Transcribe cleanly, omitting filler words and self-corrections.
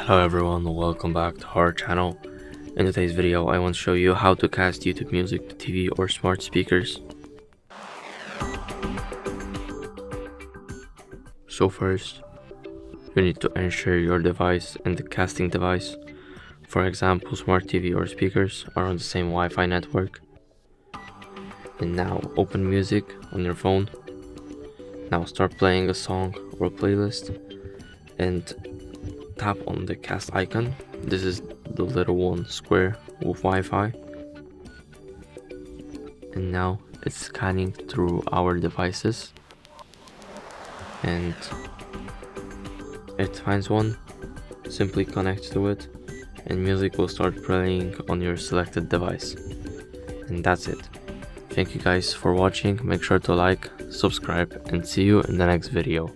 Hello everyone, welcome back to our channel. In today's video I want to show you how to cast YouTube music to TV or smart speakers. So first, you need to ensure your device and the casting device, for example smart TV or speakers, are on the same Wi-Fi network. And now open music on your phone. Now start playing a song or playlist and tap on the cast icon. This is the little one square with Wi-Fi. And now it's scanning through our devices and it finds one. Simply connect to it and music will start playing on your selected device. And that's it. Thank you guys for watching. Make sure to like, subscribe, and see you in the next video.